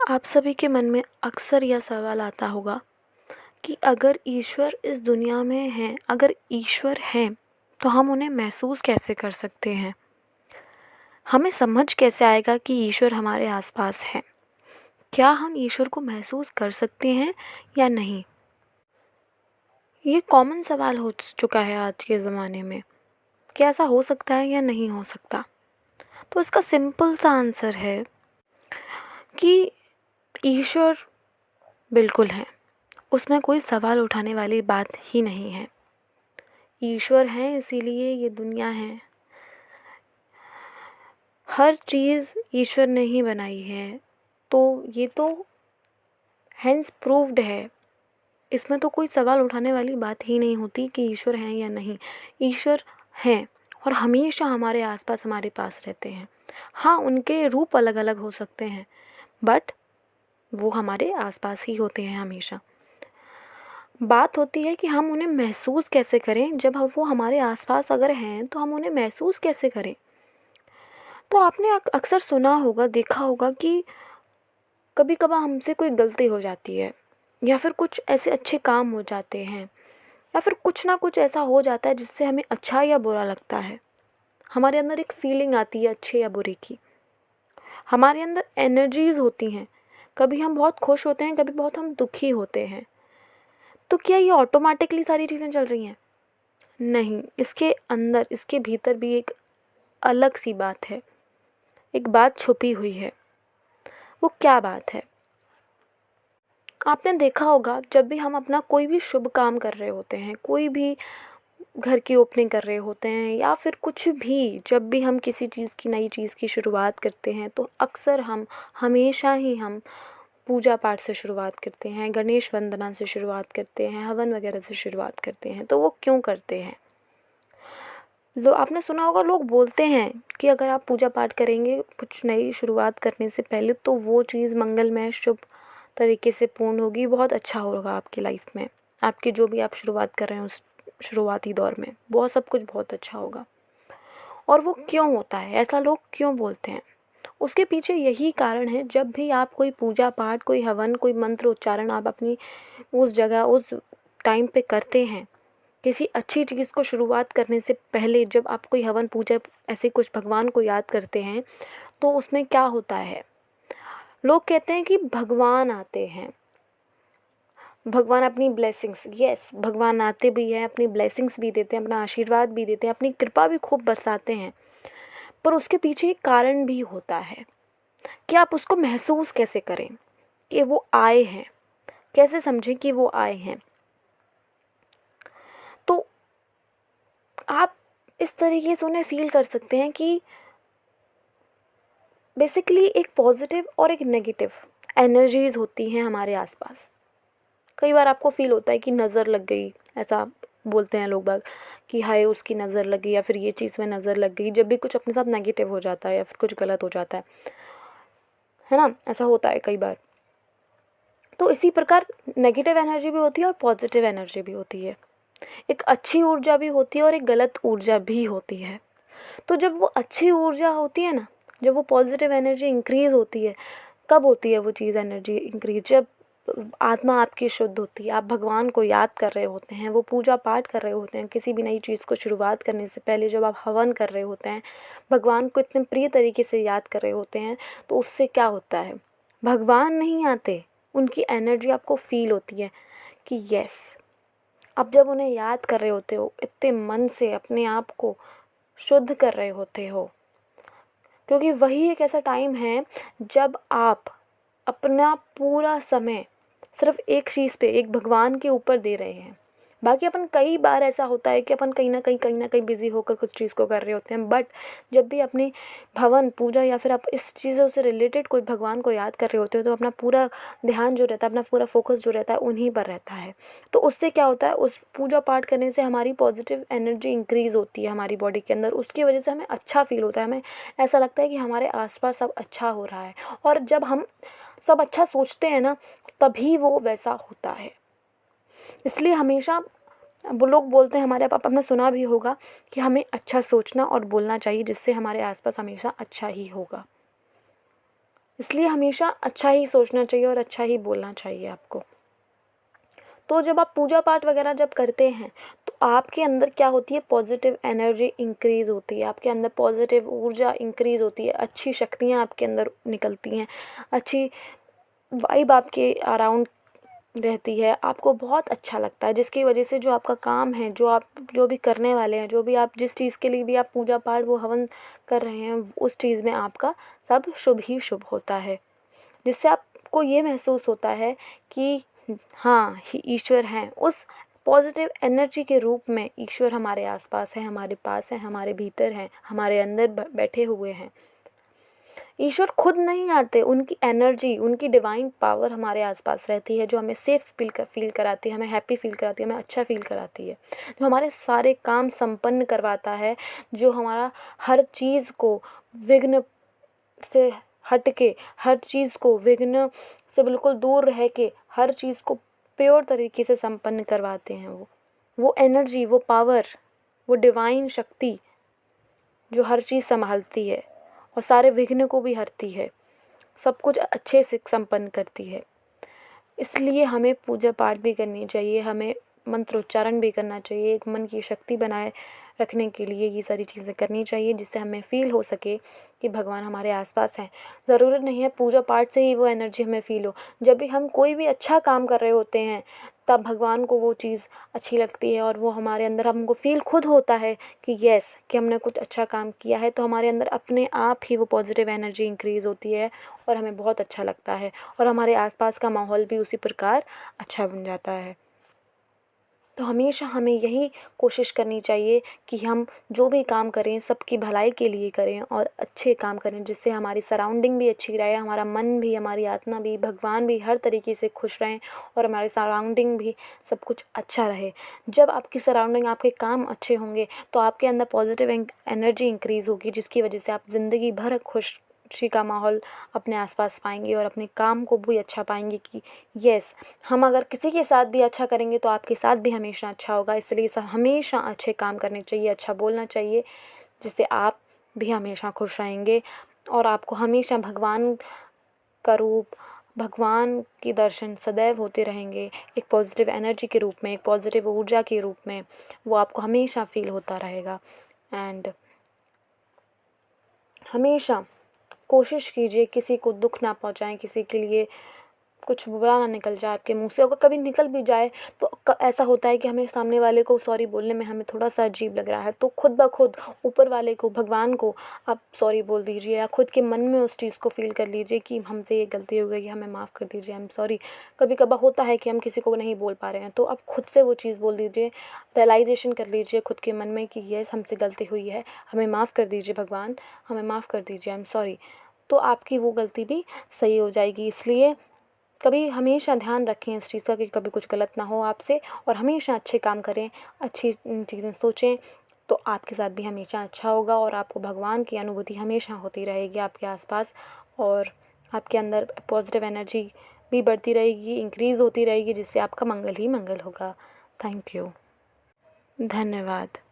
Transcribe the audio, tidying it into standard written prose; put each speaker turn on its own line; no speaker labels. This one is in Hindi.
आप सभी के मन में अक्सर यह सवाल आता होगा कि अगर ईश्वर इस दुनिया में हैं, अगर ईश्वर हैं, तो हम उन्हें महसूस कैसे कर सकते हैं? हमें समझ कैसे आएगा कि ईश्वर हमारे आसपास है? क्या हम ईश्वर को महसूस कर सकते हैं या नहीं? ये कॉमन सवाल हो चुका है आज के ज़माने में। क्या ऐसा हो सकता है या नहीं हो सकता? तो इसका सिंपल सा आंसर है कि ईश्वर बिल्कुल है। उसमें कोई सवाल उठाने वाली बात ही नहीं है। ईश्वर हैं इसीलिए ये दुनिया है। हर चीज़ ईश्वर ने ही बनाई है, तो ये तो हेंस प्रूव्ड है। इसमें तो कोई सवाल उठाने वाली बात ही नहीं होती कि ईश्वर हैं या नहीं। ईश्वर हैं और हमेशा हमारे आसपास हमारे पास रहते हैं। हाँ, उनके रूप अलग अलग हो सकते हैं, बट वो हमारे आसपास ही होते हैं हमेशा। बात होती है कि हम उन्हें महसूस कैसे करें। जब वो हमारे आसपास अगर हैं तो हम उन्हें महसूस कैसे करें? तो आपने अक्सर सुना होगा, देखा होगा कि कभी कभार हमसे कोई गलती हो जाती है, या फिर कुछ ऐसे अच्छे काम हो जाते हैं, या फिर कुछ ना कुछ ऐसा हो जाता है जिससे हमें अच्छा या बुरा लगता है। हमारे अंदर एक फीलिंग आती है अच्छे या बुरे की। हमारे अंदर एनर्जीज होती हैं। कभी हम बहुत खुश होते हैं, कभी बहुत हम दुखी होते हैं। तो क्या ये ऑटोमेटिकली सारी चीज़ें चल रही हैं? नहीं, इसके अंदर, इसके भीतर भी एक अलग सी बात है। एक बात छुपी हुई है। वो क्या बात है? आपने देखा होगा, जब भी हम अपना कोई भी शुभ काम कर रहे होते हैं, कोई भी घर की ओपनिंग कर रहे होते हैं, या फिर कुछ भी, जब भी हम किसी चीज़ की, नई चीज़ की शुरुआत करते हैं, तो अक्सर हम, हमेशा ही हम पूजा पाठ से शुरुआत करते हैं, गणेश वंदना से शुरुआत करते हैं, हवन वगैरह से शुरुआत करते हैं। तो वो क्यों करते हैं? आपने सुना होगा, लोग बोलते हैं कि अगर आप पूजा पाठ करेंगे कुछ नई शुरुआत करने से पहले, तो वो चीज़ मंगलमय, शुभ तरीके से पूर्ण होगी, बहुत अच्छा होगा आपकी लाइफ में। आपकी जो भी आप शुरुआत कर रहे हैं उस शुरुआती दौर में, बहुत सब कुछ बहुत अच्छा होगा। और वो क्यों होता है? ऐसा लोग क्यों बोलते हैं? उसके पीछे यही कारण है, जब भी आप कोई पूजा पाठ, कोई हवन, कोई मंत्र उच्चारण आप अपनी उस जगह, उस टाइम पे करते हैं, किसी अच्छी चीज़ को शुरुआत करने से पहले जब आप कोई हवन, पूजा, ऐसे कुछ भगवान को याद करते हैं, तो उसमें क्या होता है? लोग कहते हैं कि भगवान आते हैं, भगवान अपनी ब्लेसिंग्स, यस, भगवान आते भी हैं, अपनी ब्लेसिंग्स भी देते हैं, अपना आशीर्वाद भी देते हैं, अपनी कृपा भी खूब बरसाते हैं। पर उसके पीछे एक कारण भी होता है कि आप उसको महसूस कैसे करें कि वो आए हैं, कैसे समझें कि वो आए हैं। तो आप इस तरीके से उन्हें फील कर सकते हैं कि बेसिकली एक पॉजिटिव और एक नेगेटिव एनर्जीज होती हैं हमारे आसपास। कई बार आपको फील होता है कि नज़र लग गई, ऐसा बोलते हैं लोग बाग कि हाय उसकी नज़र लग गई, या फिर ये चीज़ में नज़र लग गई, जब भी कुछ अपने साथ नेगेटिव हो जाता है या फिर कुछ गलत हो जाता है ना, ऐसा होता है कई बार। तो इसी प्रकार नेगेटिव एनर्जी भी होती है और पॉजिटिव एनर्जी भी होती है। एक अच्छी ऊर्जा भी होती है और एक गलत ऊर्जा भी होती है। तो जब वो अच्छी ऊर्जा होती है ना, जब वो पॉजिटिव एनर्जी इंक्रीज़ होती है, कब होती है वो चीज़ एनर्जी इंक्रीज? जब आत्मा आपकी शुद्ध होती है, आप भगवान को याद कर रहे होते हैं, वो पूजा पाठ कर रहे होते हैं, किसी भी नई चीज़ को शुरुआत करने से पहले जब आप हवन कर रहे होते हैं, भगवान को इतने प्रिय तरीके से याद कर रहे होते हैं, तो उससे क्या होता है? भगवान नहीं आते, उनकी एनर्जी आपको फील होती है कि यस, आप जब उन्हें याद कर रहे होते हो, इतने मन से अपने आप को शुद्ध कर रहे होते हो, क्योंकि वही एक ऐसा टाइम है जब आप अपना पूरा समय सिर्फ एक चीज़ पे, एक भगवान के ऊपर दे रहे हैं। बाकी अपन, कई बार ऐसा होता है कि अपन कहीं ना कहीं बिजी होकर कुछ चीज़ को कर रहे होते हैं, बट जब भी अपनी भवन पूजा या फिर आप इस चीज़ों से रिलेटेड कोई भगवान को याद कर रहे होते हो, तो अपना पूरा ध्यान जो रहता है, अपना पूरा फोकस जो रहता है उन्हीं पर रहता है। तो उससे क्या होता है, उस पूजा पाठ करने से हमारी पॉजिटिव एनर्जी इंक्रीज़ होती है हमारी बॉडी के अंदर। उसकी वजह से हमें अच्छा फील होता है, हमें ऐसा लगता है कि हमारे आसपास सब अच्छा हो रहा है। और जब हम सब अच्छा सोचते हैं ना, तभी वो वैसा होता है। इसलिए हमेशा वो लोग बोलते हैं, हमारे पापा, आपने सुना भी होगा कि हमें अच्छा सोचना और बोलना चाहिए, जिससे हमारे आसपास हमेशा अच्छा ही होगा। इसलिए हमेशा अच्छा ही सोचना चाहिए और अच्छा ही बोलना चाहिए आपको। तो जब आप पूजा पाठ वगैरह जब करते हैं तो आपके अंदर क्या होती है, पॉजिटिव एनर्जी इंक्रीज़ होती है, आपके अंदर पॉजिटिव ऊर्जा इंक्रीज़ होती है, अच्छी शक्तियाँ आपके अंदर निकलती हैं, अच्छी वाइब आपके अराउंड रहती है, आपको बहुत अच्छा लगता है, जिसकी वजह से जो आपका काम है, जो भी करने वाले हैं, जो भी आप जिस चीज़ के लिए भी आप पूजा पाठ वो हवन कर रहे हैं, उस चीज़ में आपका सब शुभ ही शुभ होता है, जिससे आपको ये महसूस होता है कि हाँ ईश्वर हैं, उस पॉजिटिव एनर्जी के रूप में ईश्वर हमारे आसपास है, हमारे पास है, हमारे भीतर हैं, हमारे अंदर बैठे हुए हैं। ईश्वर खुद नहीं आते, उनकी एनर्जी, उनकी डिवाइन पावर हमारे आसपास रहती है, जो हमें सेफ फील कराती है, हमें हैप्पी फील कराती है, हमें अच्छा फील कराती है, जो हमारे सारे काम संपन्न करवाता है, जो हमारा हर चीज़ को विघ्न से हट के, हर चीज़ को विघ्न से बिल्कुल दूर रह के हर चीज़ को प्योर तरीके से संपन्न करवाते हैं। वो एनर्जी, वो पावर, वो डिवाइन शक्ति जो हर चीज़ संभालती है और सारे विघ्न को भी हरती है, सब कुछ अच्छे से संपन्न करती है। इसलिए हमें पूजा पाठ भी करनी चाहिए, हमें मंत्रोच्चारण भी करना चाहिए, एक मन की शक्ति बनाए रखने के लिए ये सारी चीज़ें करनी चाहिए, जिससे हमें फ़ील हो सके कि भगवान हमारे आसपास हैं। ज़रूरत नहीं है पूजा पाठ से ही वो एनर्जी हमें फ़ील हो, जब भी हम कोई भी अच्छा काम कर रहे होते हैं तब भगवान को वो चीज़ अच्छी लगती है और वो हमारे अंदर हमको फ़ील खुद होता है कि यस कि हमने कुछ अच्छा काम किया है, तो हमारे अंदर अपने आप ही वो पॉजिटिव एनर्जी इंक्रीज़ होती है और हमें बहुत अच्छा लगता है और हमारे आसपास का माहौल भी उसी प्रकार अच्छा बन जाता है। तो हमेशा हमें यही कोशिश करनी चाहिए कि हम जो भी काम करें सबकी भलाई के लिए करें और अच्छे काम करें, जिससे हमारी सराउंडिंग भी अच्छी रहे, हमारा मन भी, हमारी आत्मा भी, भगवान भी हर तरीके से खुश रहें और हमारे सराउंडिंग भी सब कुछ अच्छा रहे। जब आपकी सराउंडिंग, आपके काम अच्छे होंगे तो आपके अंदर पॉजिटिव एनर्जी इंक्रीज़ होगी, जिसकी वजह से आप ज़िंदगी भर खुशी का माहौल अपने आसपास पाएंगे और अपने काम को भी अच्छा पाएंगे कि यस हम अगर किसी के साथ भी अच्छा करेंगे तो आपके साथ भी हमेशा अच्छा होगा। इसलिए हमेशा अच्छे काम करने चाहिए, अच्छा बोलना चाहिए, जिससे आप भी हमेशा खुश रहेंगे और आपको हमेशा भगवान का रूप, भगवान के दर्शन सदैव होते रहेंगे, एक पॉजिटिव एनर्जी के रूप में, एक पॉजिटिव ऊर्जा के रूप में वो आपको हमेशा फील होता रहेगा। एंड हमेशा कोशिश कीजिए किसी को दुख ना पहुंचाएं, किसी के लिए कुछ बुरा ना निकल जाए आपके मुंह से। अगर कभी निकल भी जाए तो ऐसा होता है कि हमें सामने वाले को सॉरी बोलने में हमें थोड़ा सा अजीब लग रहा है, तो खुद ब खुद ऊपर वाले को, भगवान को आप सॉरी बोल दीजिए या खुद के मन में उस चीज़ को फील कर लीजिए कि हमसे ये गलती हो गई, हमें माफ़ कर दीजिए, आई एम सॉरी। कभी कभार होता है कि हम किसी को नहीं बोल पा रहे हैं, तो आप खुद से वो चीज़ बोल दीजिए, रियलाइजेशन कर लीजिए खुद के मन में कि ये हमसे गलती हुई है, हमें माफ़ कर दीजिए भगवान, हमें माफ़ कर दीजिए, आई एम सॉरी। तो आपकी वो गलती भी सही हो जाएगी। इसलिए कभी हमेशा ध्यान रखें इस चीज़ का कि कभी कुछ गलत ना हो आपसे और हमेशा अच्छे काम करें, अच्छी चीज़ें सोचें, तो आपके साथ भी हमेशा अच्छा होगा और आपको भगवान की अनुभूति हमेशा होती रहेगी आपके आसपास और आपके अंदर पॉजिटिव एनर्जी भी बढ़ती रहेगी, इंक्रीज़ होती रहेगी, जिससे आपका मंगल ही मंगल होगा। Thank you. धन्यवाद।